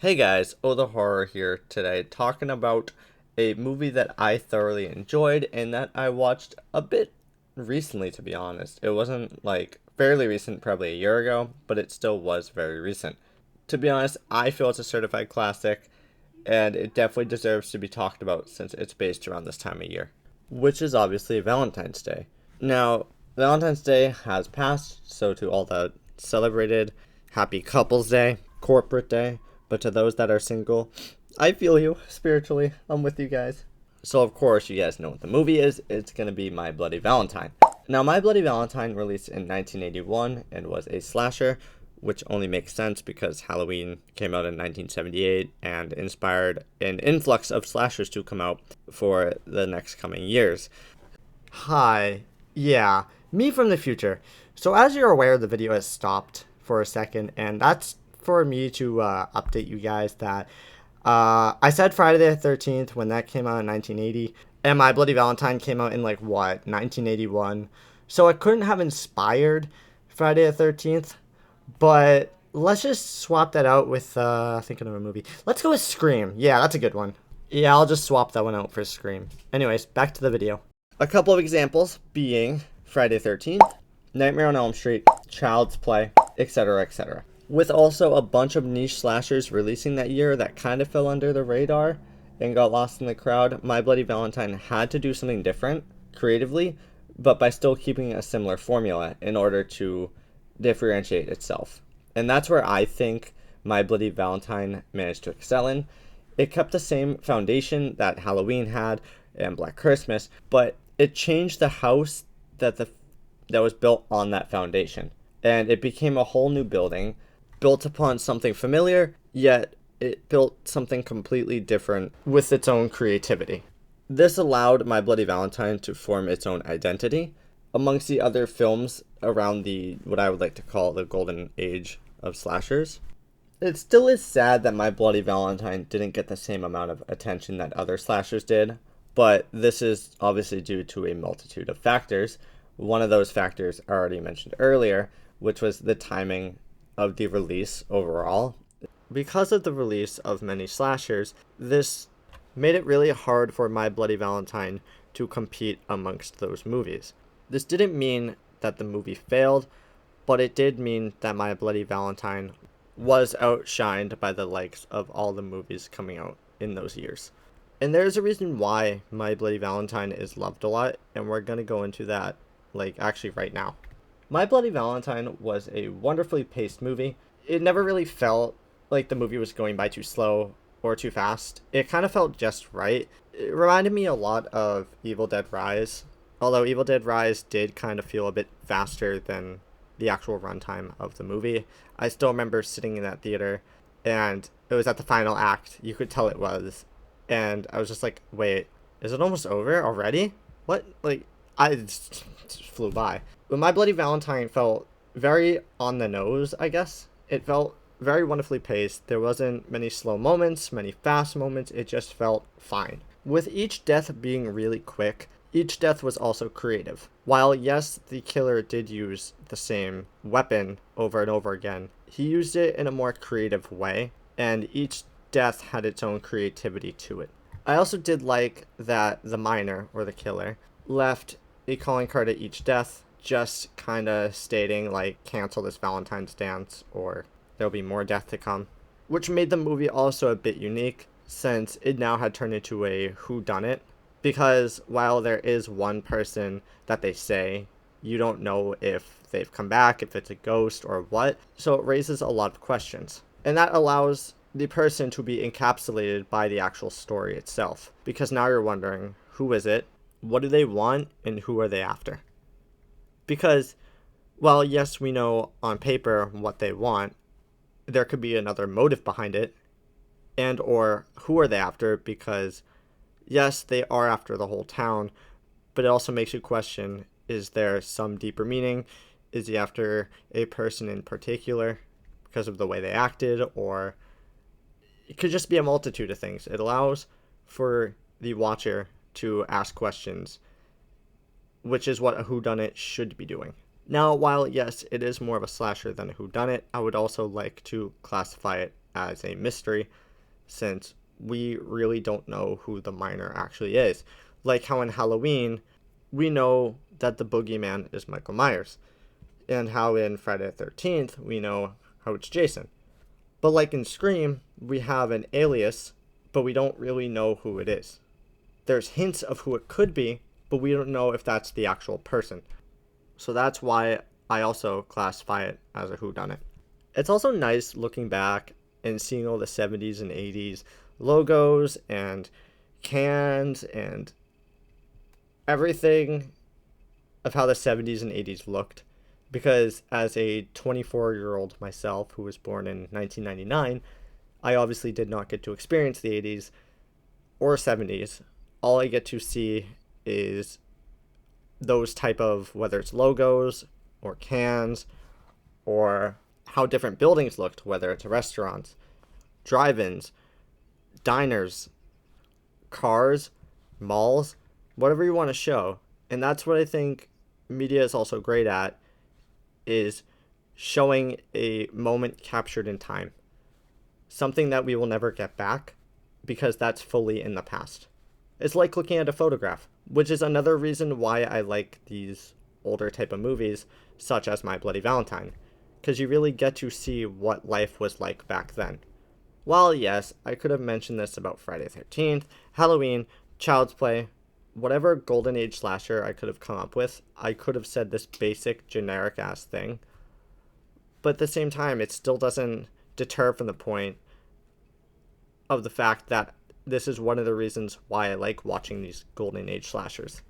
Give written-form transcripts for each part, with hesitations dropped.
Hey guys, Oh the Horror here today, talking about a movie that I thoroughly enjoyed and that I watched a bit recently, to be honest. It wasn't like fairly recent, probably a year ago, but it still was very recent. To be honest, I feel it's a certified classic and it definitely deserves to be talked about since it's based around this time of year, which is obviously Valentine's Day. Now, Valentine's Day has passed, so to all that celebrated, happy Couples Day, Corporate Day, but to those that are single, I feel you spiritually. I'm with you guys. So, of course, you guys know what the movie is. It's going to be My Bloody Valentine. Now, My Bloody Valentine released in 1981 and was a slasher, which only makes sense because Halloween came out in 1978 and inspired an influx of slashers to come out for the next coming years. Hi. Yeah, me from the future. So as you're aware, the video has stopped for a second, and that's for me to update you guys that I said Friday the 13th when that came out in 1980, and My Bloody Valentine came out in like what, 1981. So it couldn't have inspired Friday the 13th, but let's just swap that out with thinking of a movie. Let's go with Scream. Yeah, that's a good one. Yeah, I'll just swap that one out for Scream. Anyways, back to the video. A couple of examples being Friday the 13th, Nightmare on Elm Street, Child's Play, etc., etc. With also a bunch of niche slashers releasing that year that kind of fell under the radar and got lost in the crowd, My Bloody Valentine had to do something different creatively, but by still keeping a similar formula in order to differentiate itself. And that's where I think My Bloody Valentine managed to excel in. It kept the same foundation that Halloween had and Black Christmas, but it changed the house that was built on that foundation. And it became a whole new building, built upon something familiar, yet it built something completely different with its own creativity. This allowed My Bloody Valentine to form its own identity amongst the other films around the what I would like to call the golden age of slashers. It still is sad that My Bloody Valentine didn't get the same amount of attention that other slashers did, but this is obviously due to a multitude of factors. One of those factors I already mentioned earlier, which was the timing of the release overall. Because of the release of many slashers, this made it really hard for My Bloody Valentine to compete amongst those movies. This didn't mean that the movie failed, but it did mean that My Bloody Valentine was outshined by the likes of all the movies coming out in those years. And there's a reason why My Bloody Valentine is loved a lot, and we're going to go into that, actually right now. My Bloody Valentine was a wonderfully paced movie. It never really felt like the movie was going by too slow or too fast. It kind of felt just right. It reminded me a lot of Evil Dead Rise, although Evil Dead Rise did kind of feel a bit faster than the actual runtime of the movie. I still remember sitting in that theater, and it was at the final act. You could tell it was. And I was just like, wait, is it almost over already? What? I just flew by. But My Bloody Valentine felt very on the nose, I guess. It felt very wonderfully paced. There wasn't many slow moments, many fast moments. It just felt fine. With each death being really quick, each death was also creative. While, yes, the killer did use the same weapon over and over again, he used it in a more creative way, and each death had its own creativity to it. I also did like that the miner, or the killer, left a calling card at each death, just kind of stating, cancel this Valentine's dance, or there'll be more death to come. Which made the movie also a bit unique, since it now had turned into a whodunit, because while there is one person that they say, you don't know if they've come back, if it's a ghost or what, so it raises a lot of questions. And that allows the person to be encapsulated by the actual story itself, because now you're wondering, who is it, what do they want, and who are they after? Because, while yes, we know on paper what they want, there could be another motive behind it, and or who are they after, because yes, they are after the whole town, but it also makes you question, is there some deeper meaning? Is he after a person in particular because of the way they acted, or it could just be a multitude of things. It allows for the watcher to ask questions, which is what a whodunit should be doing. Now, while yes, it is more of a slasher than a whodunit, I would also like to classify it as a mystery, since we really don't know who the minor actually is. Like how in Halloween, we know that the boogeyman is Michael Myers, and how in Friday the 13th, we know how it's Jason. But like in Scream, we have an alias, but we don't really know who it is. There's hints of who it could be, but we don't know if that's the actual person. So that's why I also classify it as a whodunit. It's also nice looking back and seeing all the 70s and 80s logos and cans and everything of how the 70s and 80s looked. Because as a 24-year-old myself who was born in 1999, I obviously did not get to experience the 80s or 70s. All I get to see is those type of, whether it's logos or cans or how different buildings looked, whether it's restaurants, drive-ins, diners, cars, malls, whatever you want to show. And that's what I think media is also great at, is showing a moment captured in time. Something that we will never get back because that's fully in the past. It's like looking at a photograph, which is another reason why I like these older type of movies, such as My Bloody Valentine, because you really get to see what life was like back then. While yes, I could have mentioned this about Friday the 13th, Halloween, Child's Play, whatever golden age slasher I could have come up with, I could have said this basic generic ass thing. But at the same time, it still doesn't deter from the point of the fact that this is one of the reasons why I like watching these golden age slashers.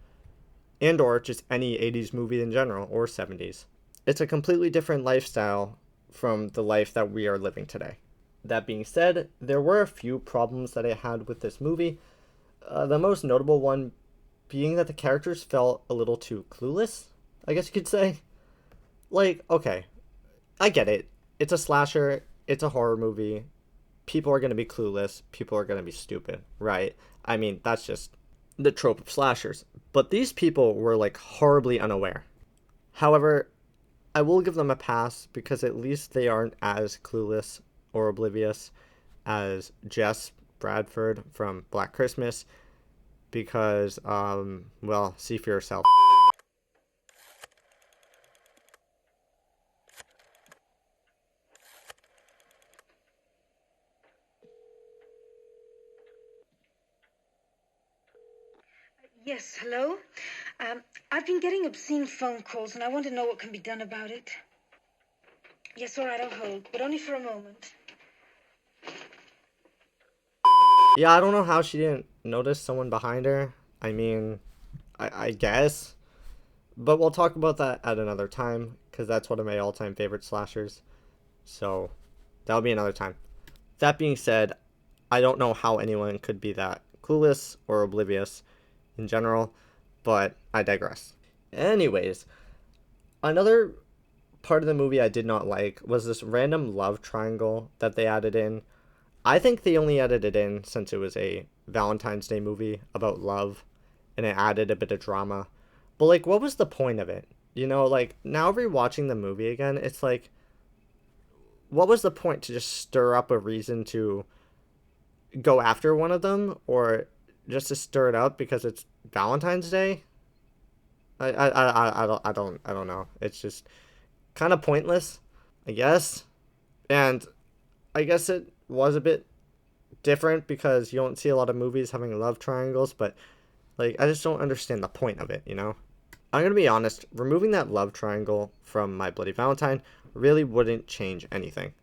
And or just any 80s movie in general, or 70s. It's a completely different lifestyle from the life that we are living today. That being said, there were a few problems that I had with this movie. The most notable one being that the characters felt a little too clueless, I guess you could say. Like, okay, I get it. It's a slasher, it's a horror movie. People are going to be clueless, people are going to be stupid, right? I mean, that's just the trope of slashers. But these people were like horribly unaware. However, I will give them a pass because at least they aren't as clueless or oblivious as Jess Bradford from Black Christmas, because, well, see for yourself. Yes, hello? I've been getting obscene phone calls and I want to know what can be done about it. Yes, all right, I'll hold, but only for a moment. Yeah, I don't know how she didn't notice someone behind her. I mean, I guess. But we'll talk about that at another time, because that's one of my all-time favorite slashers. So, that'll be another time. That being said, I don't know how anyone could be that clueless or oblivious in general, but I digress. Anyways, another part of the movie I did not like was this random love triangle that they added in. I think they only added it in since it was a Valentine's Day movie about love, and it added a bit of drama. But, like, what was the point of it? You know, like, now rewatching the movie again, it's like, what was the point to just stir up a reason to go after one of them, or just to stir it up because it's Valentine's Day? I don't know. It's just kind of pointless, I guess. And I guess it was a bit different because you don't see a lot of movies having love triangles, but like I just don't understand the point of it, you know? I'm going to be honest, removing that love triangle from My Bloody Valentine really wouldn't change anything.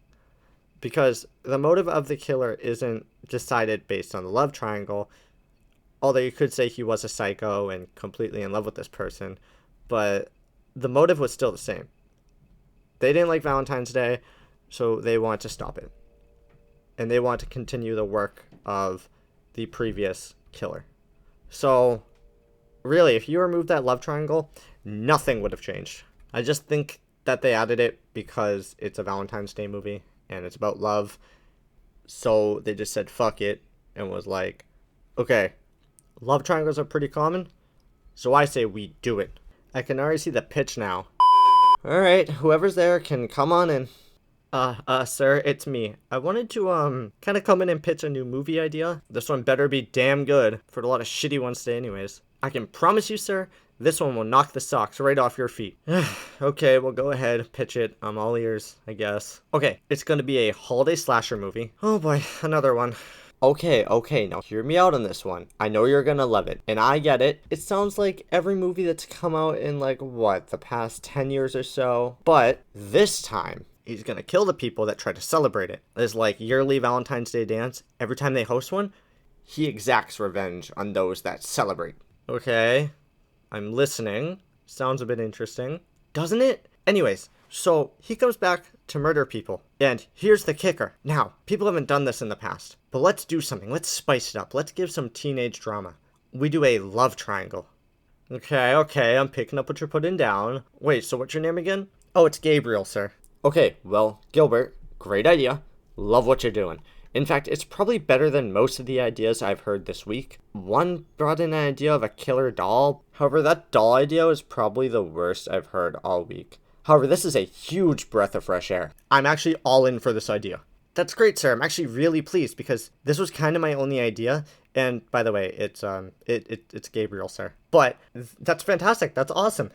Because the motive of the killer isn't decided based on the love triangle, although you could say he was a psycho and completely in love with this person, but the motive was still the same. They didn't like Valentine's Day, so they want to stop it. And they want to continue the work of the previous killer. So, really, if you remove that love triangle, nothing would have changed. I just think that they added it because it's a Valentine's Day movie and it's about love. So they just said fuck it and was like, okay, love triangles are pretty common, so I say we do it. I can already see the pitch now. Alright, whoever's there can come on in. Sir, it's me. I wanted to, kind of come in and pitch a new movie idea. This one better be damn good, for a lot of shitty ones today anyways. I can promise you, sir, this one will knock the socks right off your feet. Okay, well, go ahead, pitch it. I'm all ears, I guess. Okay, it's gonna be a holiday slasher movie. Oh boy, another one. Okay, now hear me out on this one. I know you're gonna love it, and I get it. It sounds like every movie that's come out in, like, what, the past 10 years or so? But this time, he's gonna kill the people that try to celebrate it. It's like yearly Valentine's Day dance. Every time they host one, he exacts revenge on those that celebrate. Okay, I'm listening. Sounds a bit interesting. Doesn't it? Anyways, so he comes back to murder people. And here's the kicker. Now, people haven't done this in the past, but let's do something. Let's spice it up. Let's give some teenage drama. We do a love triangle. Okay, I'm picking up what you're putting down. Wait, so what's your name again? Oh, it's Gabriel, sir. Okay, well, Gilbert, great idea. Love what you're doing. In fact, it's probably better than most of the ideas I've heard this week. One brought in an idea of a killer doll. However, that doll idea is probably the worst I've heard all week. However, this is a huge breath of fresh air. I'm actually all in for this idea. That's great, sir. I'm actually really pleased because this was kind of my only idea. And by the way, it's Gabriel, sir. But that's fantastic. That's awesome.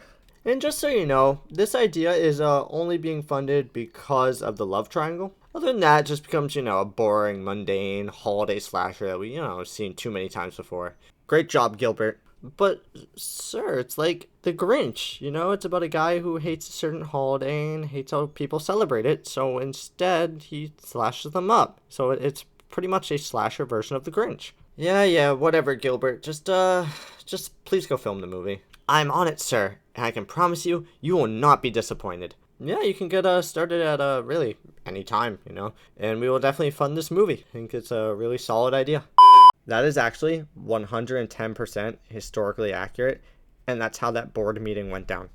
And just so you know, this idea is only being funded because of the love triangle. Other than that, it just becomes, a boring, mundane holiday slasher that we, have seen too many times before. Great job, Gilbert. But, sir, it's like the Grinch, It's about a guy who hates a certain holiday and hates how people celebrate it, so instead he slashes them up. So it's pretty much a slasher version of the Grinch. Yeah, whatever, Gilbert. Just please go film the movie. I'm on it, sir, and I can promise you, you will not be disappointed. Yeah, you can get started at really any time, and we will definitely fund this movie. I think it's a really solid idea. That is actually 110% historically accurate, and that's how that board meeting went down.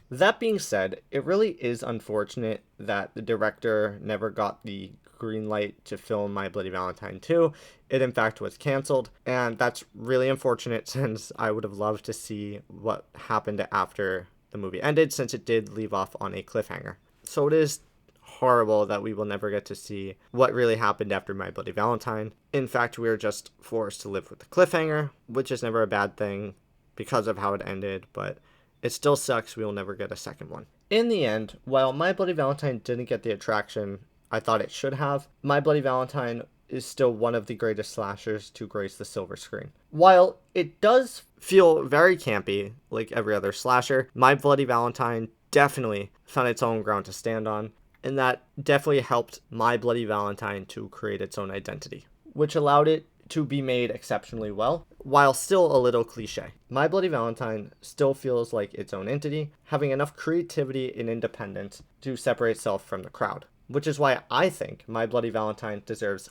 That being said, it really is unfortunate that the director never got the green light to film My Bloody Valentine 2. It in fact was canceled, and that's really unfortunate since I would have loved to see what happened after the movie ended, since it did leave off on a cliffhanger. So it is horrible that we will never get to see what really happened after My Bloody Valentine. In fact, we are just forced to live with the cliffhanger, which is never a bad thing because of how it ended, but it still sucks we will never get a second one. In the end, while My Bloody Valentine didn't get the attraction I thought it should have, My Bloody Valentine is still one of the greatest slashers to grace the silver screen. While it does feel very campy, like every other slasher, My Bloody Valentine definitely found its own ground to stand on, and that definitely helped My Bloody Valentine to create its own identity, which allowed it to be made exceptionally well, while still a little cliche. My Bloody Valentine still feels like its own entity, having enough creativity and independence to separate itself from the crowd, which is why I think My Bloody Valentine deserves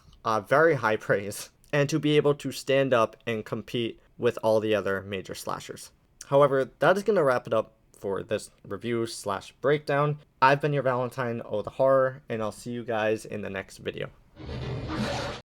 very high praise, and to be able to stand up and compete with all the other major slashers. However, that is going to wrap it up for this review/breakdown. I've been your Valentine, the Horror, and I'll see you guys in the next video.